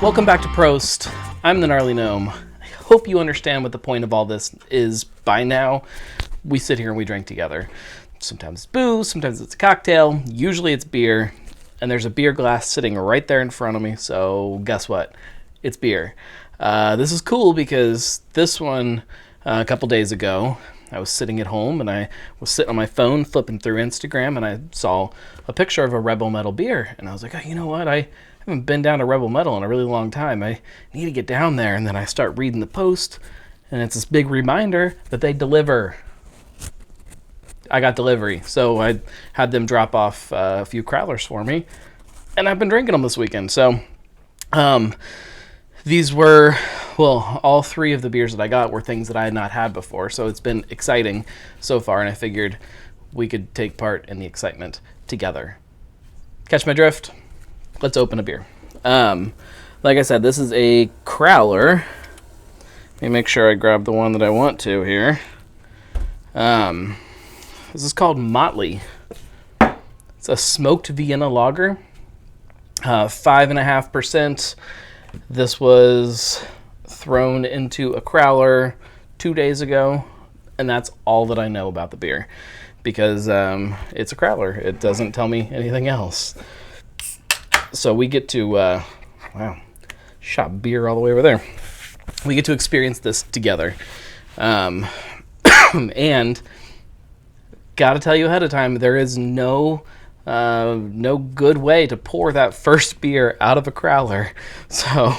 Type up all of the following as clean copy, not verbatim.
Welcome back to Prost. I'm the Gnarly Gnome. I hope you understand what the point of all this is by now. We sit here and we drink together. Sometimes it's booze, sometimes it's a cocktail, usually it's beer, and there's a beer glass sitting right there in front of me, so guess what? It's beer. This is cool because this one, a couple days ago, I was sitting at home and I was sitting on my phone flipping through Instagram and I saw a picture of a Rebel Mettle beer, and I was like, oh, you know what? I haven't been down to Rebel Mettle in a really long time. I need to get down there. And then I start reading the post, and it's this big reminder that they deliver. I got delivery, so I had them drop off a few crowlers for me, and I've been drinking them this weekend. So these were, well, all three of the beers that I got were things that I had not had before, so it's been exciting so far, and I figured we could take part in the excitement together. Catch my drift? Let's open a beer. Like I said, this is a crowler. Let me make sure I grab the one that I want to here. This is called Motley. It's a smoked Vienna lager, 5.5%. This was thrown into a crowler 2 days ago, and that's all that I know about the beer because it's a crowler. It doesn't tell me anything else. So we get to, wow, shot beer all the way over there. We get to experience this together. And got to tell you ahead of time, there is no good way to pour that first beer out of a crowler. So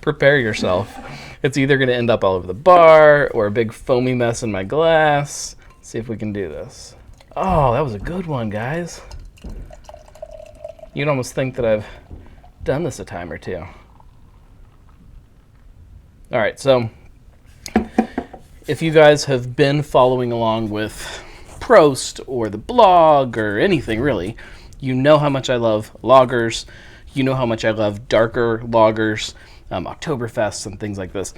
prepare yourself. It's either going to end up all over the bar or a big foamy mess in my glass. Let's see if we can do this. Oh, that was a good one, guys. You'd almost think that I've done this a time or two. All right, so if you guys have been following along with Prost or the blog or anything really, you know how much I love lagers. You know how much I love darker lagers, Oktoberfests and things like this.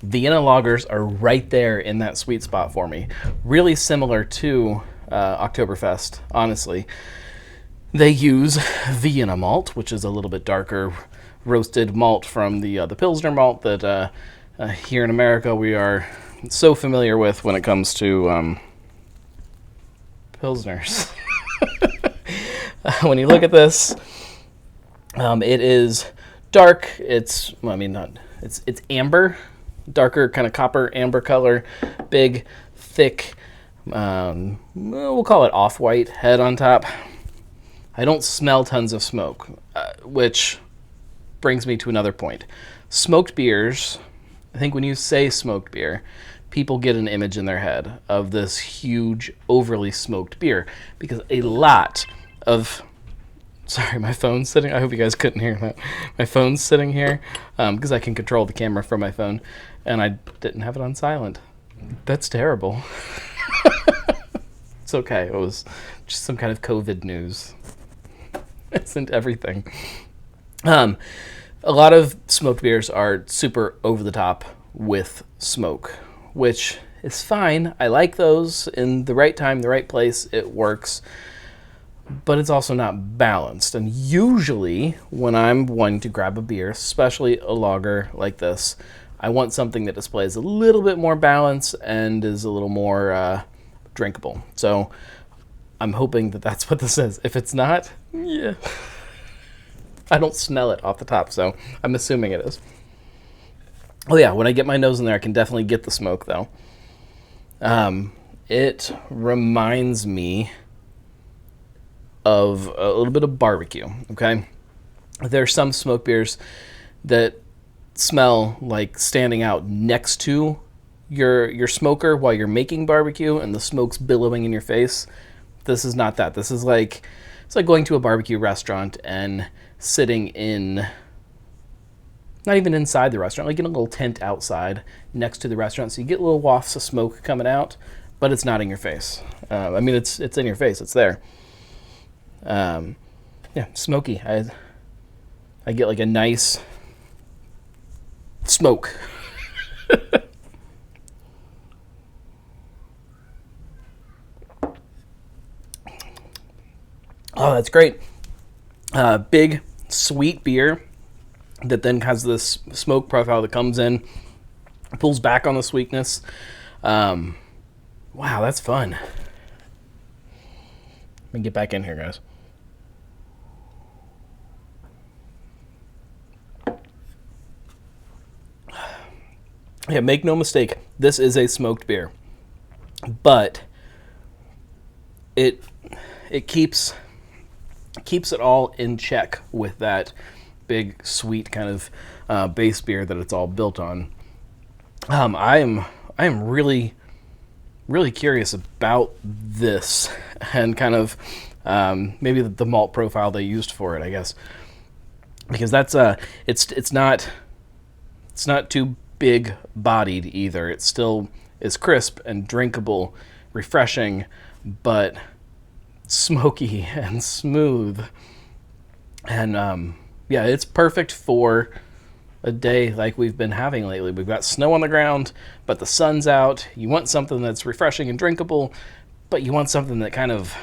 Vienna lagers are right there in that sweet spot for me. Really similar to Oktoberfest, honestly. They use Vienna malt, which is a little bit darker roasted malt from the Pilsner malt that here in America we are so familiar with when it comes to Pilsners. When you look at this, it is dark. It's, well, I mean, not, it's amber, darker kind of copper amber color, big, thick, we'll call it off-white head on top. I don't smell tons of smoke, which brings me to another point. Smoked beers, I think when you say smoked beer, people get an image in their head of this huge, overly smoked beer because a lot of... Sorry, my phone's sitting... I hope you guys couldn't hear that. My phone's sitting here because I can control the camera from my phone, and I didn't have it on silent. That's terrible. It's okay. It was just some kind of COVID news. Isn't everything. A lot of smoked beers are super over the top with smoke, which is fine. I like those in the right time, the right place. It works, but it's also not balanced. And usually when I'm wanting to grab a beer, especially a lager like this, I want something that displays a little bit more balance and is a little more drinkable. So I'm hoping that that's what this is. If it's not, yeah. I don't smell it off the top, so I'm assuming it is. Oh yeah, when I get my nose in there, I can definitely get the smoke, though. It reminds me of a little bit of barbecue, okay? There's some smoke beers that smell like standing out next to your smoker while you're making barbecue and the smoke's billowing in your face. This is not that. This is like, it's like going to a barbecue restaurant and sitting in, not even inside the restaurant, like in a little tent outside next to the restaurant. So you get little wafts of smoke coming out, but it's not in your face. I mean, it's in your face. It's there. Yeah, smoky. I get like a nice smoke. Oh, that's great. Big, sweet beer. that then has this smoke profile that comes in, pulls back on the sweetness. Wow, that's fun. Let me get back in here, guys. Yeah, make no mistake, this is a smoked beer, but it keeps it all in check with that big sweet kind of base beer that it's all built on. I am really curious about this and kind of maybe the malt profile they used for it, I guess, because that's it's not too big bodied either. It still is crisp and drinkable, refreshing, but smoky and smooth. And yeah, it's perfect for a day like we've been having lately. We've got snow on the ground, but the sun's out. You want something that's refreshing and drinkable, but you want something that kind of,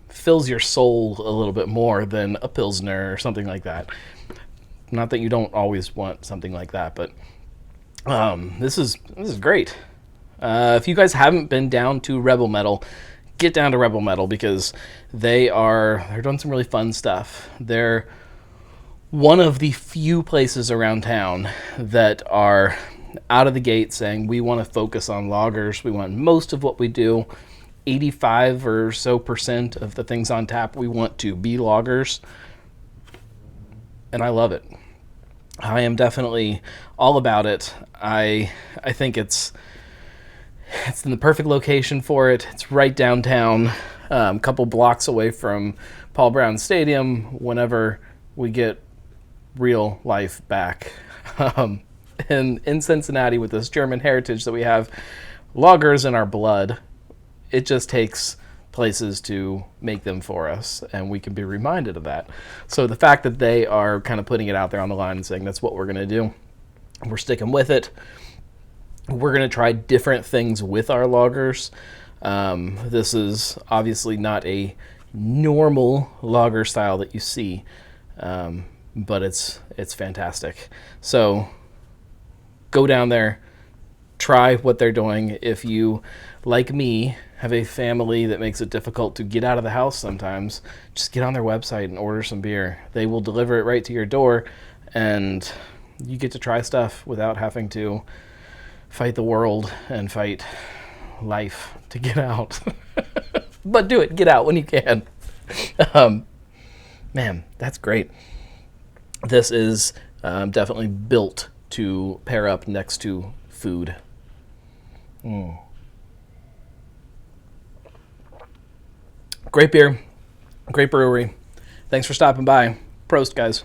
fills your soul a little bit more than a Pilsner or something like that. Not that you don't always want something like that, but this is great. If you guys haven't been down to Rebel Mettle, get down to Rebel Mettle, because they're doing some really fun stuff. They're one of the few places around town that are out of the gate saying we want to focus on lagers. We want most of what we do, 85 or so % of the things on tap, we want to be lagers. And I love it. I am definitely all about it. I think it's in the perfect location for it. It's right downtown, a couple blocks away from Paul Brown Stadium whenever we get real life back. And in Cincinnati, with this German heritage that we have, lagers in our blood, it just takes places to make them for us, and we can be reminded of that. So the fact that they are kind of putting it out there on the line and saying that's what we're going to do, we're sticking with it. We're going to try different things with our lagers. This is obviously not a normal lager style that you see, but it's fantastic. So go down there, try what they're doing. If you, like me, have a family that makes it difficult to get out of the house sometimes, just get on their website and order some beer. They will deliver it right to your door, and you get to try stuff without having to fight the world and fight life to get out. But do it. Get out when you can. Man, that's great. This is definitely built to pair up next to food. Great beer, great brewery. Thanks for stopping by. Prost, guys.